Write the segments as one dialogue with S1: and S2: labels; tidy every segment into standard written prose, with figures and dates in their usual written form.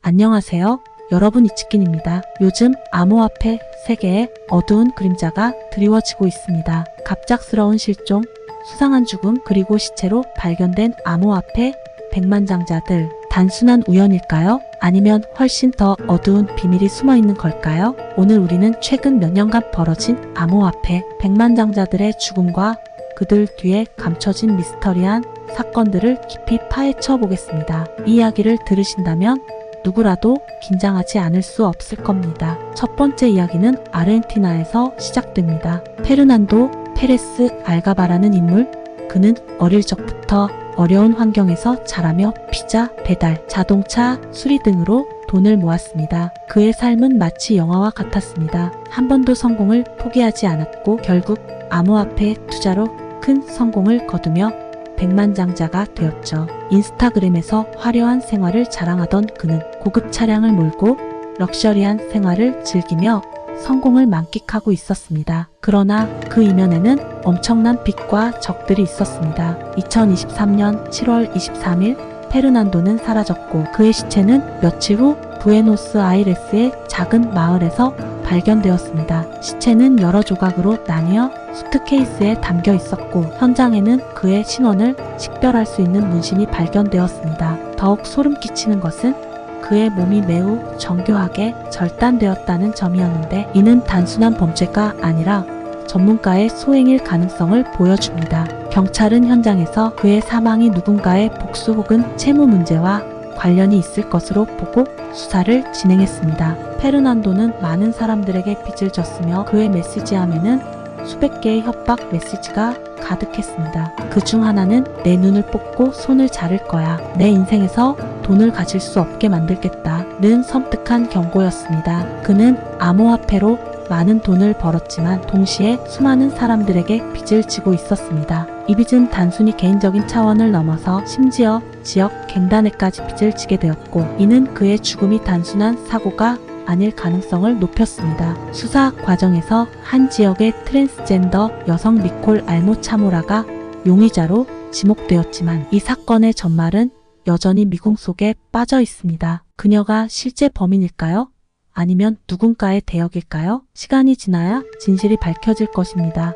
S1: 안녕하세요. 여러분 이치킨입니다. 요즘 암호화폐 세계에 어두운 그림자가 드리워지고 있습니다. 갑작스러운 실종, 수상한 죽음, 그리고 시체로 발견된 암호화폐 백만장자들. 단순한 우연일까요? 아니면 훨씬 더 어두운 비밀이 숨어있는 걸까요? 오늘 우리는 최근 몇 년간 벌어진 암호화폐 백만장자들의 죽음과 그들 뒤에 감춰진 미스터리한 사건들을 깊이 파헤쳐 보겠습니다. 이 이야기를 들으신다면 누구라도 긴장하지 않을 수 없을 겁니다. 첫 번째 이야기는 아르헨티나에서 시작됩니다. 페르난도 페레스 알가바라는 인물, 그는 어릴 적부터 어려운 환경에서 자라며 피자, 배달, 자동차 수리 등으로 돈을 모았습니다. 그의 삶은 마치 영화와 같았습니다. 한 번도 성공을 포기하지 않았고 결국 암호화폐 투자로 큰 성공을 거두며 백만장자가 되었죠. 인스타그램에서 화려한 생활을 자랑하던 그는 고급 차량을 몰고 럭셔리한 생활을 즐기며 성공을 만끽하고 있었습니다. 그러나 그 이면에는 엄청난 빚과 적들이 있었습니다. 2023년 7월 23일 페르난도는 사라졌고 그의 시체는 며칠 후 부에노스아이레스의 작은 마을에서 발견되었습니다. 시체는 여러 조각으로 나뉘어 수트케이스에 담겨 있었고 현장에는 그의 신원을 식별할 수 있는 문신이 발견되었습니다. 더욱 소름 끼치는 것은 그의 몸이 매우 정교하게 절단되었다는 점이었는데 이는 단순한 범죄가 아니라 전문가의 소행일 가능성을 보여줍니다. 경찰은 현장에서 그의 사망이 누군가의 복수 혹은 채무 문제와 관련이 있을 것으로 보고 수사를 진행했습니다. 페르난도는 많은 사람들에게 빚을 졌으며 그의 메시지함에는 수백 개의 협박 메시지가 가득했습니다. 그 중 하나는 내 눈을 뽑고 손을 자를 거야. 내 인생에서 돈을 가질 수 없게 만들겠다. 는 섬뜩한 경고였습니다. 그는 암호화폐로 많은 돈을 벌었지만 동시에 수많은 사람들에게 빚을 지고 있었습니다. 이 빚은 단순히 개인적인 차원을 넘어서 심지어 지역 갱단에까지 빚을 지게 되었고 이는 그의 죽음이 단순한 사고가 아닐 가능성을 높였습니다. 수사 과정에서 한 지역의 트랜스젠더 여성 니콜 알모 차모라가 용의자로 지목되었지만 이 사건의 전말은 여전히 미궁 속에 빠져 있습니다. 그녀가 실제 범인일까요? 아니면 누군가의 대역일까요? 시간이 지나야 진실이 밝혀질 것입니다.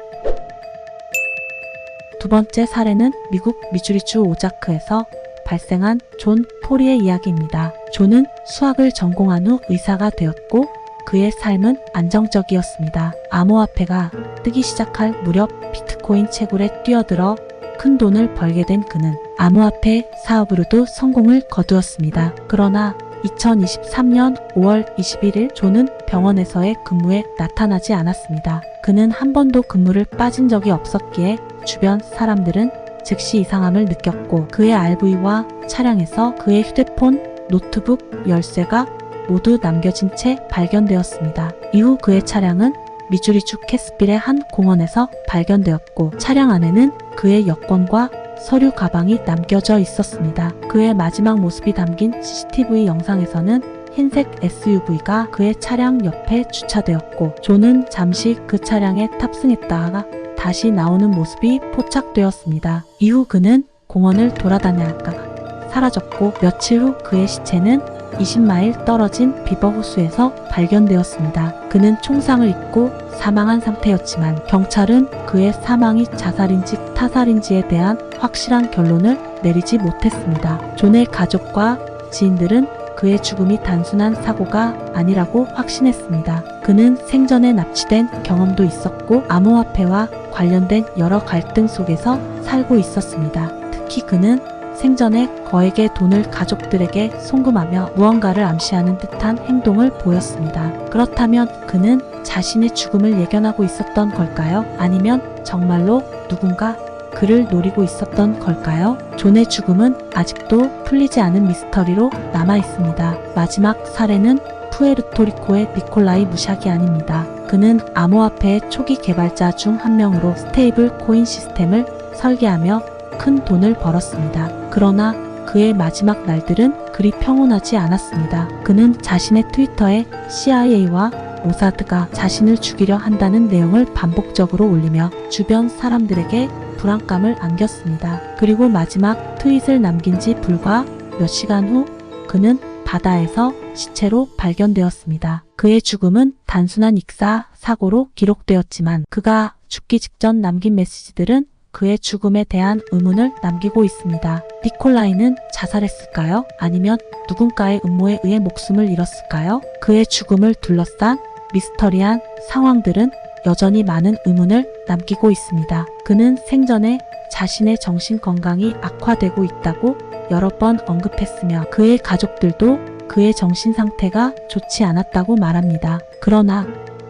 S1: 두 번째 사례는 미국 미주리주 오자크에서 발생한 존 포리의 이야기입니다. 존은 수학을 전공한 후 의사가 되었고 그의 삶은 안정적이었습니다. 암호화폐가 뜨기 시작할 무렵 비트코인 채굴에 뛰어들어 큰 돈을 벌게 된 그는 암호화폐 사업으로도 성공을 거두었습니다. 그러나 2023년 5월 21일 존은 병원에서의 근무에 나타나지 않았습니다. 그는 한 번도 근무를 빠진 적이 없었기에 주변 사람들은 즉시 이상함을 느꼈고 그의 RV와 차량에서 그의 휴대폰, 노트북, 열쇠가 모두 남겨진 채 발견되었습니다. 이후 그의 차량은 미주리주 캐스빌의 한 공원에서 발견되었고 차량 안에는 그의 여권과 서류 가방이 남겨져 있었습니다. 그의 마지막 모습이 담긴 CCTV 영상에서는 흰색 SUV가 그의 차량 옆에 주차되었고 존은 잠시 그 차량에 탑승했다가 다시 나오는 모습이 포착되었습니다. 이후 그는 공원을 돌아다니다가 사라졌고 며칠 후 그의 시체는 20마일 떨어진 비버 호수에서 발견되었습니다. 그는 총상을 입고 사망한 상태였지만 경찰은 그의 사망이 자살인지 타살인지에 대한 확실한 결론을 내리지 못했습니다. 존의 가족과 지인들은 그의 죽음이 단순한 사고가 아니라고 확신했습니다. 그는 생전에 납치된 경험도 있었고 암호화폐와 관련된 여러 갈등 속에서 살고 있었습니다. 특히 그는 생전에 거액의 돈을 가족들에게 송금하며 무언가를 암시하는 듯한 행동을 보였습니다. 그렇다면 그는 자신의 죽음을 예견하고 있었던 걸까요? 아니면 정말로 누군가 그를 노리고 있었던 걸까요? 존의 죽음은 아직도 풀리지 않은 미스터리로 남아 있습니다. 마지막 사례는 푸에르토리코의 니콜라이 무샤기안입니다. 그는 암호화폐의 초기 개발자 중 한 명으로 스테이블 코인 시스템을 설계하며 큰 돈을 벌었습니다. 그러나 그의 마지막 날들은 그리 평온하지 않았습니다. 그는 자신의 트위터에 CIA와 모사드가 자신을 죽이려 한다는 내용을 반복적으로 올리며 주변 사람들에게 불안감을 안겼습니다. 그리고 마지막 트윗을 남긴 지 불과 몇 시간 후 그는 바다에서 시체로 발견되었습니다. 그의 죽음은 단순한 익사 사고로 기록되었지만 그가 죽기 직전 남긴 메시지들은 그의 죽음에 대한 의문을 남기고 있습니다. 니콜라이는 자살했을까요? 아니면 누군가의 음모에 의해 목숨을 잃었을까요? 그의 죽음을 둘러싼 미스터리한 상황들은 여전히 많은 의문을 남기고 있습니다. 그는 생전에 자신의 정신 건강이 악화되고 있다고 여러 번 언급했으며 그의 가족들도 그의 정신 상태가 좋지 않았다고 말합니다. 그러나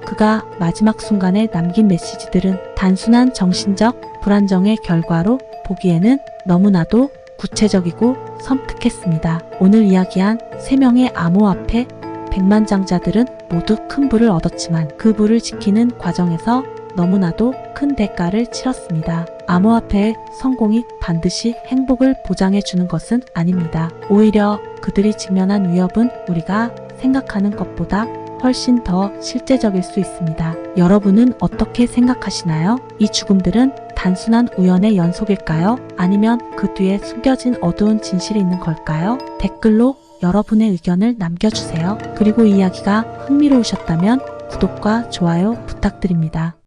S1: 그가 마지막 순간에 남긴 메시지들은 단순한 정신적 불안정의 결과로 보기에는 너무나도 구체적이고 섬뜩했습니다. 오늘 이야기한 3명의 암호화폐 백만장자들은 모두 큰 부를 얻었지만 그 부를 지키는 과정에서 너무나도 큰 대가를 치렀습니다. 암호화폐의 성공이 반드시 행복을 보장해 주는 것은 아닙니다. 오히려 그들이 직면한 위협은 우리가 생각하는 것보다 훨씬 더 실제적일 수 있습니다. 여러분은 어떻게 생각하시나요? 이 죽음들은 단순한 우연의 연속일까요? 아니면 그 뒤에 숨겨진 어두운 진실이 있는 걸까요? 댓글로 여러분의 의견을 남겨주세요. 그리고 이 이야기가 흥미로우셨다면 구독과 좋아요 부탁드립니다.